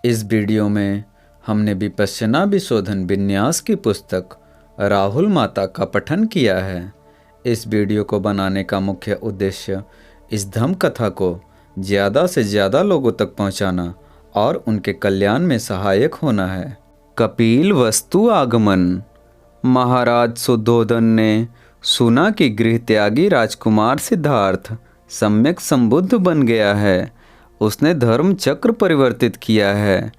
इस वीडियो में हमने विपश्यना विशोधन विन्यास की पुस्तक राहुल माता का पठन किया है। इस वीडियो को बनाने का मुख्य उद्देश्य इस धम्म कथा को ज़्यादा से ज़्यादा लोगों तक पहुंचाना और उनके कल्याण में सहायक होना है। कपिल वस्तु आगमन। महाराज शुद्धोधन ने सुना कि गृह त्यागी राजकुमार सिद्धार्थ सम्यक संबुद्ध बन गया है। उसने धर्म चक्र परिवर्तित किया है।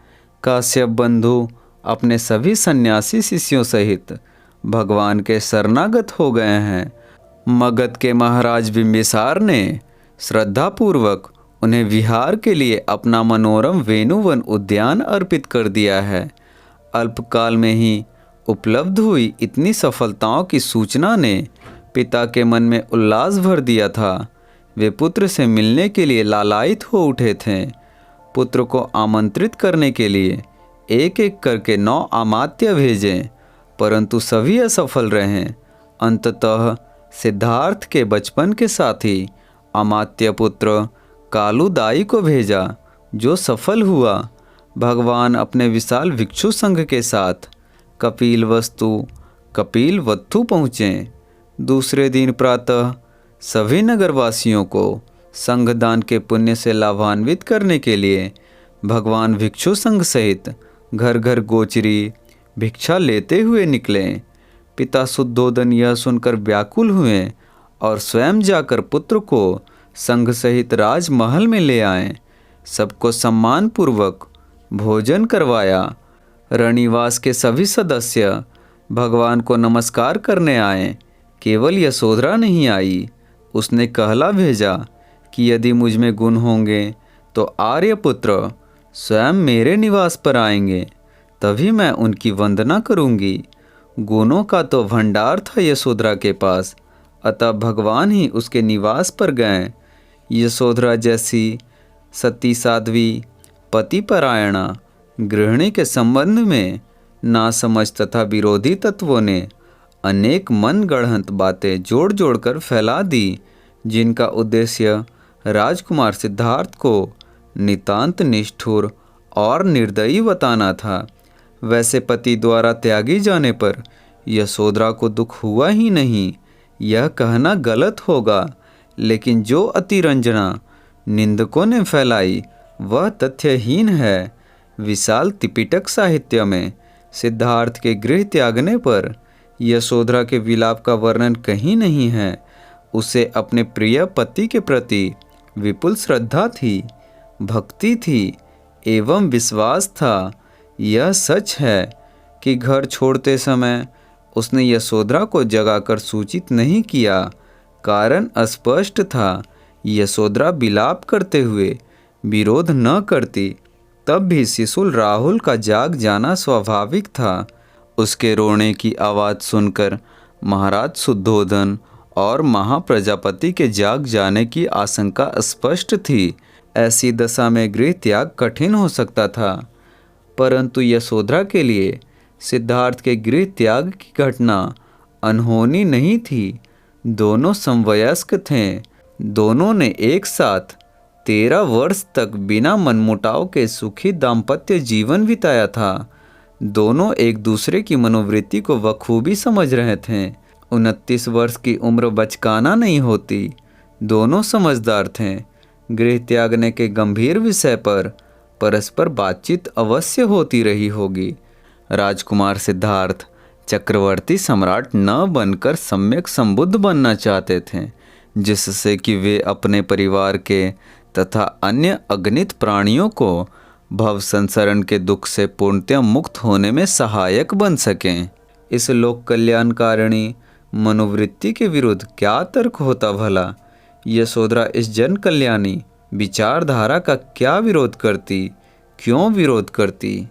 काश्यप बंधु अपने सभी सन्यासी शिष्यों सहित भगवान के शरणागत हो गए हैं। मगध के महाराज बिंबिसार ने श्रद्धापूर्वक उन्हें विहार के लिए अपना मनोरम वेणुवन उद्यान अर्पित कर दिया है। अल्पकाल में ही उपलब्ध हुई इतनी सफलताओं की सूचना ने पिता के मन में उल्लास भर दिया था। वे पुत्र से मिलने के लिए लालायित हो उठे थे। पुत्र को आमंत्रित करने के लिए एक एक करके 9 अमात्य भेजें, परंतु सभी असफल रहे। अंततः सिद्धार्थ के बचपन के साथी अमात्य पुत्र कालुदाई को भेजा, जो सफल हुआ। भगवान अपने विशाल भिक्षु संघ के साथ कपिलवस्तु पहुँचे। दूसरे दिन प्रातः सभी नगरवासियों को संघदान के पुण्य से लाभान्वित करने के लिए भगवान भिक्षु संघ सहित घर घर गोचरी भिक्षा लेते हुए निकले। पिता शुद्धोधन यह सुनकर व्याकुल हुए और स्वयं जाकर पुत्र को संघ सहित राजमहल में ले आए। सबको सम्मानपूर्वक भोजन करवाया। रणिवास के सभी सदस्य भगवान को नमस्कार करने आए। केवल यशोधरा नहीं आई। उसने कहला भेजा कि यदि मुझ में गुण होंगे तो आर्यपुत्र स्वयं मेरे निवास पर आएंगे, तभी मैं उनकी वंदना करूंगी। गुणों का तो भंडार था यशोधरा के पास, अतः भगवान ही उसके निवास पर गए। यशोधरा जैसी सती साध्वी, पतिपरायणा गृहिणी के संबंध में नासमझ तथा विरोधी तत्वों ने अनेक मनगढ़ंत बातें जोड़ जोड़कर फैला दी, जिनका उद्देश्य राजकुमार सिद्धार्थ को नितांत निष्ठुर और निर्दयी बताना था। वैसे पति द्वारा त्यागी जाने पर यशोधरा को दुख हुआ ही नहीं, यह कहना गलत होगा, लेकिन जो अतिरंजना निंदकों ने फैलाई वह तथ्यहीन है। विशाल त्रिपिटक साहित्य में सिद्धार्थ के गृह त्यागने पर यशोधरा के विलाप का वर्णन कहीं नहीं है। उसे अपने प्रिय पति के प्रति विपुल श्रद्धा थी, भक्ति थी एवं विश्वास था। यह सच है कि घर छोड़ते समय उसने यशोधरा को जगाकर सूचित नहीं किया। कारण अस्पष्ट था। यशोधरा विलाप करते हुए विरोध न करती, तब भी शिशुल राहुल का जाग जाना स्वाभाविक था। उसके रोने की आवाज़ सुनकर महाराज शुद्धोधन और महाप्रजापति के जाग जाने की आशंका स्पष्ट थी। ऐसी दशा में गृह त्याग कठिन हो सकता था, परंतु यशोधरा के लिए सिद्धार्थ के गृह त्याग की घटना अनहोनी नहीं थी। दोनों समवयस्क थे। दोनों ने एक साथ 13 वर्ष तक बिना मनमुटाव के सुखी दाम्पत्य जीवन बिताया था। दोनों एक दूसरे की मनोवृत्ति को बखूबी समझ रहे थे। 29 वर्ष की उम्र बचकाना नहीं होती। दोनों समझदार थे। गृह त्यागने के गंभीर विषय पर परस्पर बातचीत अवश्य होती रही होगी। राजकुमार सिद्धार्थ चक्रवर्ती सम्राट न बनकर सम्यक संबुद्ध बनना चाहते थे, जिससे कि वे अपने परिवार के तथा अन्य अगणित प्राणियों को भव संसरण के दुख से पूर्णतः मुक्त होने में सहायक बन सकें। इस लोक कल्याणकारिणी मनोवृत्ति के विरुद्ध क्या तर्क होता भला? यशोधरा इस जन कल्याणी विचारधारा का क्या विरोध करती? क्यों विरोध करती?